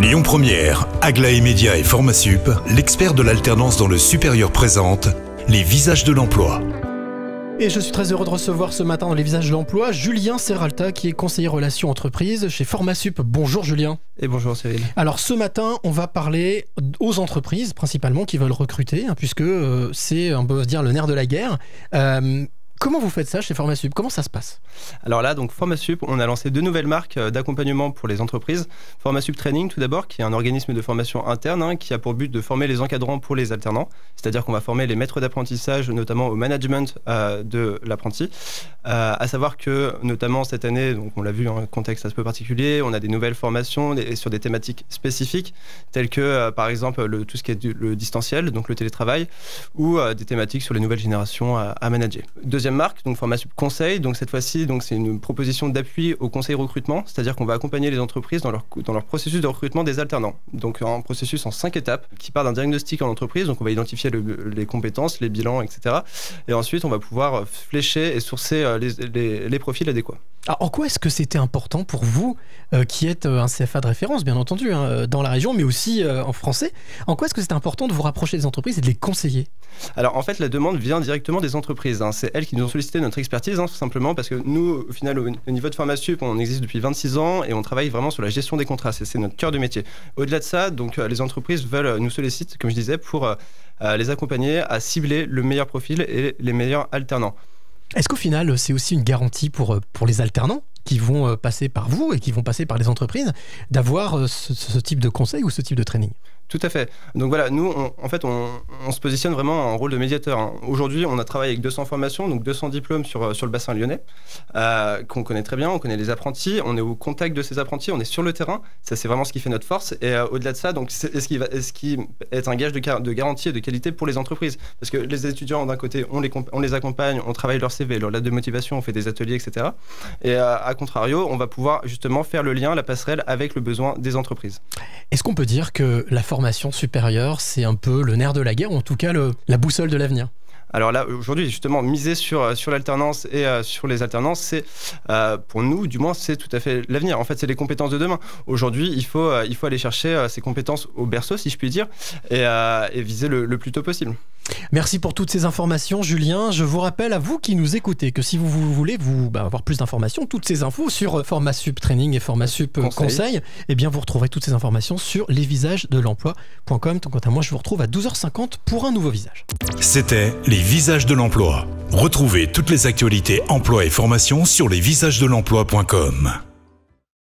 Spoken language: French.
Lyon Première, Aglaé Média et Formasup, l'expert de l'alternance dans le supérieur présente les visages de l'emploi. Et je suis très heureux de recevoir ce matin dans les visages de l'emploi Julien Serralta qui est conseiller relations entreprises chez Formasup. Bonjour Julien. Et bonjour Cyril. Alors ce matin, on va parler aux entreprises principalement qui veulent recruter, puisque c'est, on peut dire, le nerf de la guerre. Comment vous faites ça chez Formasup? Comment ça se passe? Alors là, donc Formasup, on a lancé 2 nouvelles marques d'accompagnement pour les entreprises. Formasup Training, tout d'abord, qui est un organisme de formation interne qui a pour but de former les encadrants pour les alternants. C'est-à-dire qu'on va former les maîtres d'apprentissage, notamment au management de l'apprenti. À savoir que, notamment cette année, donc on l'a vu, un contexte un peu particulier, on a des nouvelles formations sur des thématiques spécifiques, telles que, par exemple, tout ce qui est le distanciel, donc le télétravail, ou des thématiques sur les nouvelles générations à manager. Deuxième marque, donc Formasup Conseil. Donc cette fois-ci, donc c'est une proposition d'appui au conseil recrutement, c'est-à-dire qu'on va accompagner les entreprises dans leur processus de recrutement des alternants. Donc un processus en 5 étapes qui part d'un diagnostic en entreprise. Donc on va identifier les compétences, les bilans, etc. Et ensuite, on va pouvoir flécher et sourcer les profils adéquats. Alors, en quoi est-ce que c'était important pour vous, qui êtes un CFA de référence, bien entendu, dans la région, mais aussi en français, en quoi est-ce que c'était important de vous rapprocher des entreprises et de les conseiller? Alors, en fait, la demande vient directement des entreprises. C'est elles qui nous ont sollicité notre expertise, tout simplement, parce que nous, au final, au niveau de Formasup, on existe depuis 26 ans et on travaille vraiment sur la gestion des contrats. C'est notre cœur de métier. Au-delà de ça, donc, les entreprises nous sollicitent, comme je disais, pour les accompagner à cibler le meilleur profil et les meilleurs alternants. Est-ce qu'au final, c'est aussi une garantie pour les alternants qui vont passer par vous et qui vont passer par les entreprises d'avoir ce type de conseil ou ce type de training? Tout à fait. Donc voilà, nous, on se positionne vraiment en rôle de médiateur. Aujourd'hui, on a travaillé avec 200 formations, donc 200 diplômes sur le bassin lyonnais, qu'on connaît très bien, on connaît les apprentis, on est au contact de ces apprentis, on est sur le terrain. Ça, c'est vraiment ce qui fait notre force. Et au-delà de ça, donc, c'est ce qui est un gage de garantie et de qualité pour les entreprises. Parce que les étudiants, d'un côté, on les accompagne, on travaille leur CV, leur lettre de motivation, on fait des ateliers, etc. Et à contrario, on va pouvoir justement faire le lien, la passerelle avec le besoin des entreprises. Est-ce qu'on peut dire que la formation supérieure, c'est un peu le nerf de la guerre, ou en tout cas la boussole de l'avenir? Alors là, aujourd'hui, justement, miser sur l'alternance et sur les alternances, c'est, pour nous, du moins, c'est tout à fait l'avenir. En fait, c'est les compétences de demain. Aujourd'hui, il faut aller chercher ces compétences au berceau, si je puis dire, et viser le plus tôt possible. Merci pour toutes ces informations, Julien. Je vous rappelle à vous qui nous écoutez que si vous voulez avoir plus d'informations, toutes ces infos sur Formasup Training et Formasup Conseil, eh bien vous retrouverez toutes ces informations sur lesvisagesdelemploi.com. Quant à moi, je vous retrouve à 12h50 pour un nouveau visage. C'était les visages de l'emploi. Retrouvez toutes les actualités emploi et formation sur lesvisagesdelemploi.com.